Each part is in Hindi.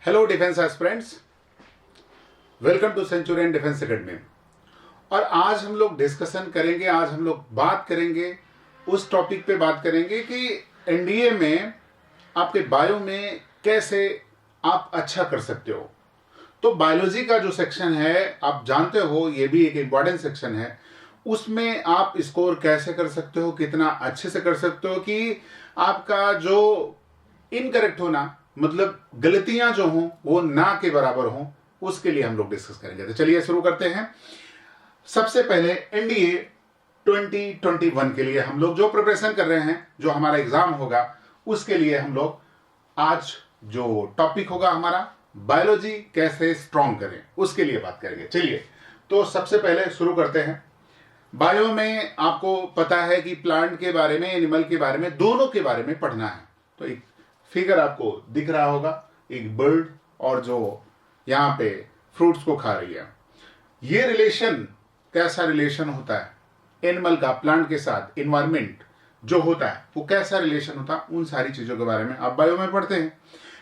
Hello defence aspirants, welcome to Centurion Defence Academy. और आज हम लोग डिस्कशन करेंगे, आज हम लोग बात करेंगे उस टॉपिक पे बात करेंगे कि एनडीए में आपके बायो में कैसे आप अच्छा कर सकते हो। तो बायोलॉजी का जो सेक्शन है आप जानते हो, ये भी एक इम्पॉर्टेंट सेक्शन है। उसमें आप स्कोर कैसे कर सकते हो, कितना अच्छे से कर सकते हो कि आपका जो इनकरेक्ट होना मतलब गलतियां जो हों वो ना के बराबर हों, उसके लिए हम लोग डिस्कस करेंगे। तो चलिए शुरू करते हैं। सबसे पहले एनडीए 2021 के लिए हम लोग जो प्रिपरेशन कर रहे हैं, जो हमारा एग्जाम होगा, उसके लिए हम लोग आज जो टॉपिक होगा हमारा बायोलॉजी कैसे स्ट्रॉन्ग करें, उसके लिए बात करेंगे। चलिए तो सबसे पहले शुरू करते हैं। बायो में आपको पता है कि प्लांट के बारे में, एनिमल के बारे में, दोनों के बारे में पढ़ना है। तो एक फिगर आपको दिख रहा होगा, एक बर्ड और जो यहाँ पे फ्रूट्स को खा रही है। ये रिलेशन कैसा रिलेशन होता है एनिमल का प्लांट के साथ, इन्वायरमेंट जो होता है वो कैसा रिलेशन होता है, उन सारी चीजों के बारे में आप बायो में पढ़ते हैं।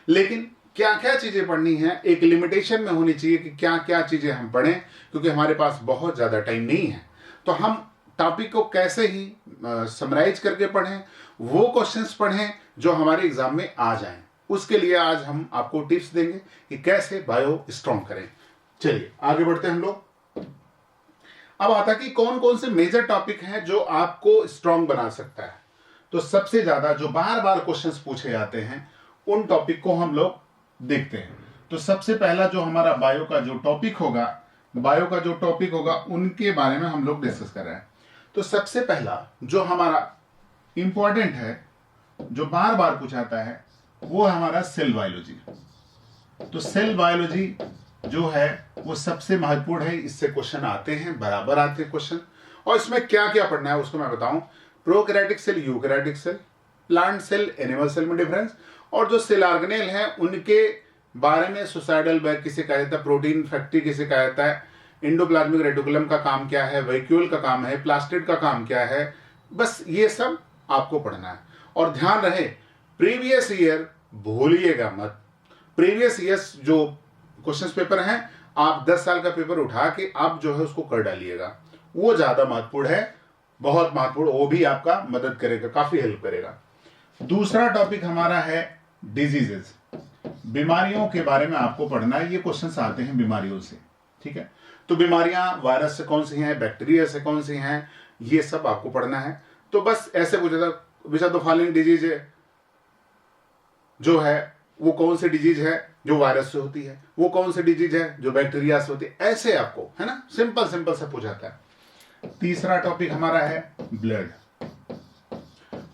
लेकिन क्या क्या चीजें पढ़नी है एक लिमिटेशन में होनी चाहिए कि क्या क्या चीजें हम पढ़ें, क्योंकि हमारे पास बहुत ज्यादा टाइम नहीं है। तो हम टॉपिक को कैसे ही समराइज करके पढ़ें, वो क्वेश्चंस पढ़ें जो हमारे एग्जाम में आ जाएं। उसके लिए आज हम आपको टिप्स देंगे कि कैसे बायो स्ट्रॉन्ग करें। चलिए आगे बढ़ते हैं हम लोग। अब आता कि कौन कौन से मेजर टॉपिक हैं जो आपको स्ट्रॉन्ग बना सकता है। तो सबसे ज्यादा जो बार बार क्वेश्चंस पूछे जाते हैं उन टॉपिक को हम लोग देखते हैं। तो सबसे पहला जो हमारा बायो का जो टॉपिक होगा, उनके बारे में हम लोग डिस्कस कर रहे हैं। तो सबसे पहला जो हमारा इंपॉर्टेंट है, जो बार बार पूछाता है, वो है हमारा सेल बायोलॉजी। तो सेल बायोलॉजी जो है वो सबसे महत्वपूर्ण है। इससे क्वेश्चन आते हैं, बराबर आते हैं क्वेश्चन। और इसमें क्या क्या पढ़ना है उसको मैं बताऊं। Prokaryotic cell, eukaryotic cell, plant cell, animal cell में डिफरेंस, और जो सेल ऑर्गेनेल है उनके बारे में, सुसाइडल बैग किसे कहा जाता है, प्रोटीन फैक्ट्री किसे कहा जाता है, एंडोप्लाज्मिक रेटिकुलम का काम क्या है, वैक्यूल का काम है, प्लास्टिड का काम क्या है, बस ये सब आपको पढ़ना है। और ध्यान रहे प्रीवियस ईयर भूलिएगा मत। प्रीवियस ईयर जो क्वेश्चंस पेपर हैं, आप 10 साल का पेपर उठा के आप जो है उसको कर डालिएगा, वो ज्यादा महत्वपूर्ण है, बहुत महत्वपूर्ण। वो भी आपका मदद करेगा, काफी हेल्प करेगा। दूसरा टॉपिक हमारा है डिजीजेस, बीमारियों के बारे में आपको पढ़ना है। ये क्वेश्चंस आते हैं बीमारियों से, ठीक है। तो बीमारियां वायरस से कौन सी हैं, बैक्टीरिया से कौन सी हैं, ये सब आपको पढ़ना है। तो बस ऐसे पूछा था, which are the following disease जो है वो कौन सी डिजीज है जो वायरस से होती है, वो कौन सी डिजीज है जो बैक्टीरिया से होती है, ऐसे आपको, है ना, सिंपल सिंपल से पूछाता है। तीसरा टॉपिक हमारा है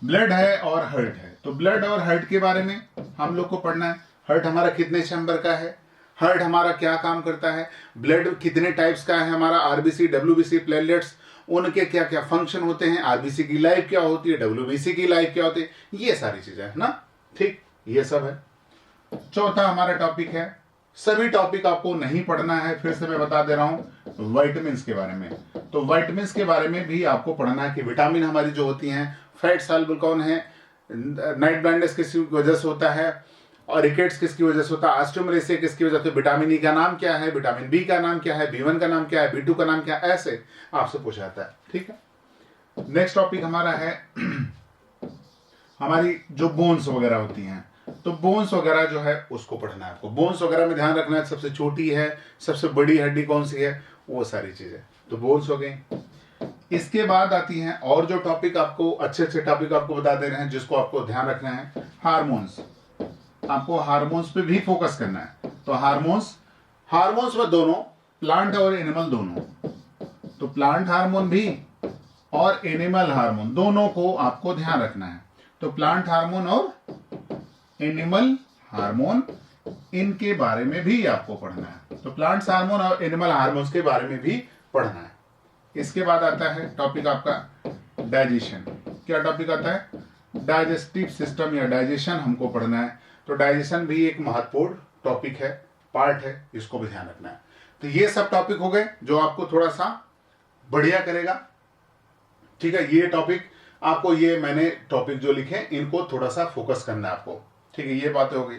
ब्लड है और हार्ट है। तो ब्लड और हार्ट के बारे में हम लोग को पढ़ना है। हार्ट हमारा कितने चैम्बर का है, हार्ट हमारा क्या काम करता है, ब्लड कितने टाइप्स का है हमारा, आरबीसी, डब्ल्यूबीसी, प्लेटलेट्स, उनके क्या क्या फंक्शन होते हैं, आरबीसी की लाइफ क्या होती है, डब्ल्यूबीसी की लाइफ क्या होती है, ये सारी चीजें है ना, ठीक, ये सब है। चौथा हमारा टॉपिक है, सभी टॉपिक आपको नहीं पढ़ना है, फिर से मैं बता दे रहा हूं, विटामिन के बारे में। तो विटामिन के बारे में भी आपको पढ़ना है कि विटामिन हमारी जो होती हैं, फैट सॉल्युबल कौन है, नाइट ब्लाइंडनेस किसकी वजह से होता है, और रिकेट्स किसकी वजह से होता है, ऑस्टियोमलेसिया किसकी वजह से, विटामिन ई का नाम क्या है, विटामिन बी का नाम क्या है, B1 का नाम क्या है, B2 का नाम क्या है, ऐसे आपसे पूछा जाता है, ठीक है। नेक्स्ट टॉपिक हमारा है हमारी जो बोन्स वगैरह होती हैं। तो बोन्स वगैरह जो है उसको पढ़ना है आपको। बोन्स वगैरह में ध्यान रखना है सबसे छोटी है, सबसे बड़ी हड्डी कौन सी है, वो सारी चीजें। तो बोन्स हो गई। इसके बाद आती हैं और जो टॉपिक आपको, अच्छे अच्छे टॉपिक आपको बता दे रहे हैं जिसको आपको ध्यान रखना है, हार्मोन्स। आपको हार्मोन्स पे भी फोकस करना है। तो हार्मोन्स में दोनों, प्लांट और एनिमल दोनों। तो प्लांट हार्मोन भी और एनिमल हार्मोन दोनों को आपको ध्यान रखना है। तो प्लांट हार्मोन और एनिमल हार्मोन, इनके बारे में भी आपको पढ़ना है। तो प्लांट्स हार्मोन और एनिमल हार्मोन्स के बारे में भी पढ़ना है। इसके बाद आता है टॉपिक आपका डाइजेशन। क्या टॉपिक आता है, डाइजेस्टिव सिस्टम या डाइजेशन हमको पढ़ना है। तो डाइजेशन भी एक महत्वपूर्ण टॉपिक है, पार्ट है, इसको भी ध्यान रखना है। तो ये सब टॉपिक हो गए जो आपको थोड़ा सा बढ़िया करेगा, ठीक है। ये टॉपिक आपको, ये मैंने टॉपिक जो लिखे इनको थोड़ा सा फोकस करना है आपको, ठीक है। ये बातें हो गई।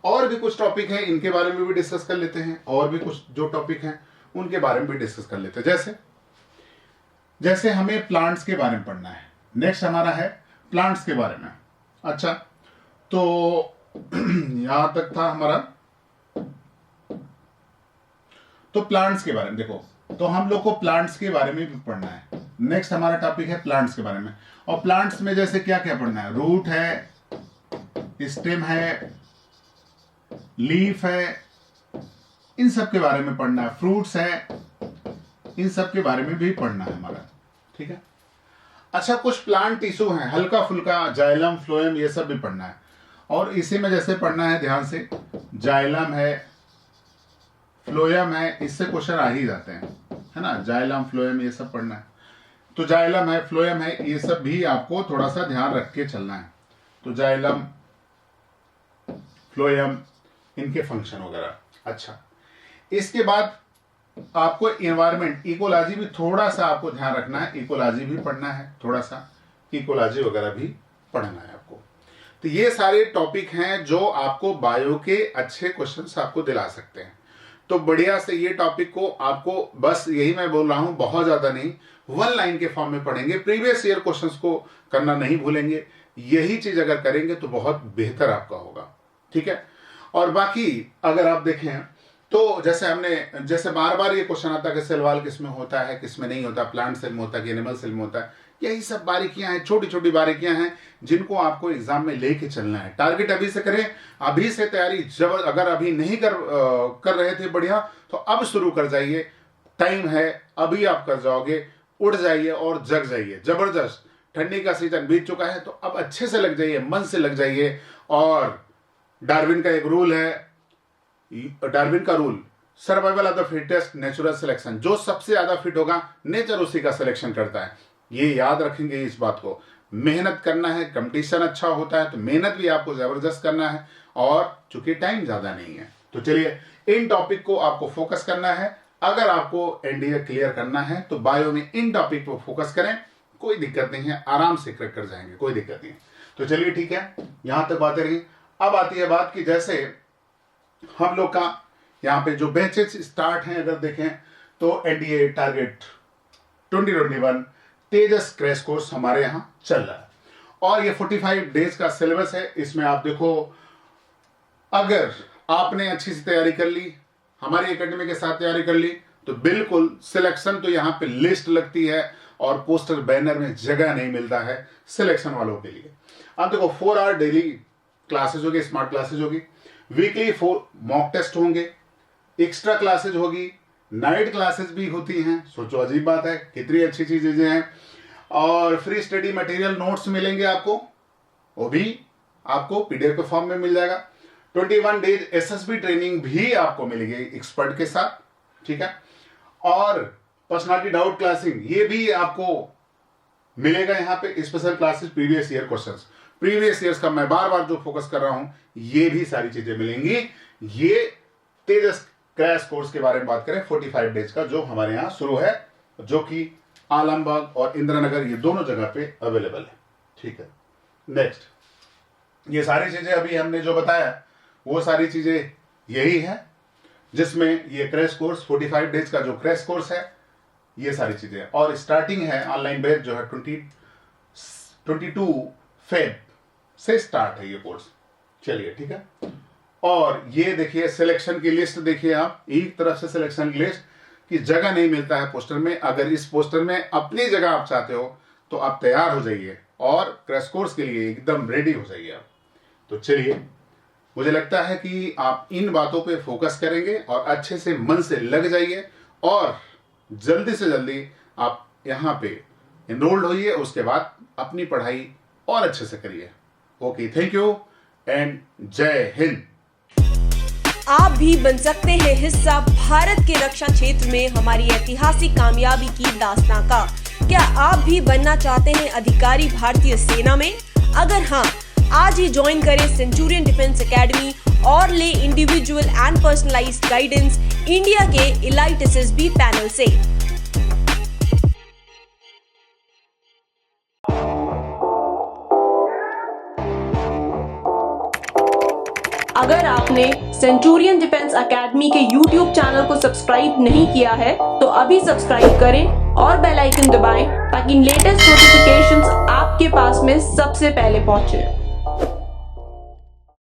और भी कुछ टॉपिक हैं, इनके बारे में भी डिस्कस कर लेते हैं, और भी कुछ जो टॉपिक हैं उनके बारे में भी डिस्कस कर लेते हैं। जैसे जैसे हमें प्लांट्स के बारे में पढ़ना है, नेक्स्ट हमारा है प्लांट्स के बारे में। अच्छा, तो यहां तक था हमारा। तो प्लांट्स के बारे में देखो, तो हम लोग को प्लांट्स के बारे में भी पढ़ना है। नेक्स्ट हमारा टॉपिक है प्लांट्स के बारे में। और प्लांट्स में जैसे क्या क्या पढ़ना है, रूट है, स्टेम है, लीफ है, इन सब के बारे में पढ़ना है, फ्रूट्स है, इन सब के बारे में भी पढ़ना है हमारा। ठीक है। अच्छा, कुछ प्लांट टिश्यू हैं, हल्का फुल्का जाइलम, फ्लोएम, ये सब भी पढ़ना है। और इसी में जैसे पढ़ना है ध्यान से, जाइलम है, फ्लोएम है, इससे क्वेश्चन आ ही जाते हैं, है ना। जाइलम, फ्लोएम, ये सब पढ़ना है। तो जाइलम है, फ्लोएम है, ये सब भी आपको थोड़ा सा ध्यान रख के चलना है। तो जाइलम, फ्लोएम, इनके फंक्शन वगैरह। अच्छा, इसके बाद आपको एनवायरमेंट, इकोलॉजी भी थोड़ा सा आपको ध्यान रखना है, इकोलॉजी भी पढ़ना है, थोड़ा सा इकोलॉजी वगैरह भी पढ़ना है आपको। तो ये सारे टॉपिक हैं जो आपको बायो के अच्छे क्वेश्चंस आपको दिला सकते हैं। तो बढ़िया से ये टॉपिक को आपको, बस यही मैं बोल रहा हूं, बहुत ज्यादा नहीं, 1 लाइन के फॉर्म में पढ़ेंगे, प्रीवियस ईयर क्वेश्चंस को करना नहीं भूलेंगे। यही चीज अगर करेंगे तो बहुत बेहतर आपका होगा। ठीक है। और बाकी अगर आप देखें तो जैसे बार बार ये क्वेश्चन आता है कि सेल वॉल किस में होता है, किस में नहीं होता, प्लांट सेल में होता है कि एनिमल सेल में होता है। यही सब बारीकियां हैं, छोटी छोटी बारीकियां हैं जिनको आपको एग्जाम में लेके चलना है। टारगेट अभी से करें, अभी से तैयारी। जब अगर अभी नहीं कर रहे थे बढ़िया, तो अब शुरू कर जाइए, टाइम है, अभी आप कर जाओगे। उड़ जाइए और जग जाइए जबरदस्त। ठंडी का सीजन बीत चुका है, तो अब अच्छे से लग जाइए, मन से लग जाइए। और डार्विन का एक रूल है, डार्विन का rule, survival of the fittest, natural selection. जो सबसे ज्यादा फिट होगा, नेचर उसी का सिलेक्शन करता है। ये याद रखेंगे इस बात को। मेहनत करना है, कंपटीशन अच्छा होता है तो मेहनत भी आपको जबरदस्त करना है। और चूंकि टाइम ज्यादा नहीं है, तो चलिए इन टॉपिक को आपको फोकस करना है। अगर आपको एनडीए क्लियर करना है तो बायो में इन टॉपिक पर फोकस करें, कोई दिक्कत नहीं है, आराम से क्रैक कर जाएंगे, कोई दिक्कत नहीं है। तो चलिए ठीक है, यहां तक बातें रही। अब आती है बात कि जैसे हम लोग का यहाँ पे जो बैचेस स्टार्ट हैं, अगर देखें तो एनडीए टारगेट 2021 तेजस क्रैश कोर्स हमारे यहाँ चल रहा है। और ये 45 डेज का सिलेबस है। इसमें आप देखो, अगर आपने अच्छी सी तैयारी कर ली, हमारी एकेडमी के साथ तैयारी कर ली, तो बिल्कुल सिलेक्शन तो यहाँ पे लिस्ट लगती है और पोस्टर बैनर में जगह नहीं मिलता है सिलेक्शन वालों के लिए। अब देखो 4 आवर डेली क्लासेज होगी, स्मार्ट क्लासेज होगी, वीकली 4 मॉक टेस्ट होंगे, एक्स्ट्रा क्लासेज होगी, नाइट क्लासेस भी होती हैं। सोचो अजीब बात है, कितनी अच्छी चीजें हैं। और फ्री स्टडी मटेरियल नोट्स मिलेंगे आपको, वो भी आपको पीडीएफ के फॉर्म में मिल जाएगा। 21 डेज एसएसबी ट्रेनिंग भी आपको मिलेगी एक्सपर्ट के साथ। ठीक है। और पर्सनालिटी डाउट क्लासिंग, ये भी आपको मिलेगा यहाँ पे। Special classes, previous year questions, previous years का मैं बार बार जो फोकस कर रहा हूं, ये भी सारी चीजें मिलेंगी। ये तेजस क्रैश कोर्स के बारे में बात करें, 45 डेज का, जो हमारे यहाँ शुरू है, जो कि आलमबाग और इंदिरानगर, ये दोनों जगह पे अवेलेबल है। ठीक है। नेक्स्ट, ये सारी चीजें अभी हमने जो बताया, वो सारी चीजें यही है जिसमें ये क्रैश कोर्स 45 डेज का जो क्रैश कोर्स है, ये सारी चीजें। और स्टार्टिंग है ऑनलाइन बैच जो है 22 फेब से स्टार्ट है ये कोर्स। चलिए ठीक है। और ये देखिए सिलेक्शन की लिस्ट, देखिए आप, एक तरफ से सिलेक्शन की लिस्ट की जगह नहीं मिलता है पोस्टर में। अगर इस पोस्टर में अपनी जगह आप चाहते हो तो आप तैयार हो जाइए और क्रैश कोर्स के लिए एकदम रेडी हो जाइए आप। तो चलिए, मुझे लगता है कि आप इन बातों पे फोकस करेंगे और अच्छे से मन से लग जाइए और जल्दी से जल्दी आप यहाँ पे एनरोल्ड होइए। उसके बाद अपनी पढ़ाई और अच्छे से करिए। ओके, थैंक यू एंड जय हिंद। आप भी बन सकते हैं हिस्सा भारत के रक्षा क्षेत्र में हमारी ऐतिहासिक कामयाबी की दास्तां का। क्या आप भी बनना चाहते हैं अधिकारी भारतीय सेना में? अगर हाँ, आज ही ज्वाइन करें सेंचुरियन डिफेंस एकेडमी और ले individual and personalised guidance India के एलाइट एसएसबी पैनल से। अगर आपने सेंचुरियन डिफेंस एकेडमी के YouTube चैनल को सब्सक्राइब नहीं किया है तो अभी सब्सक्राइब करें और बेल आइकन दबाएं ताकि लेटेस्ट नोटिफिकेशंस आपके पास में सबसे पहले पहुंचे।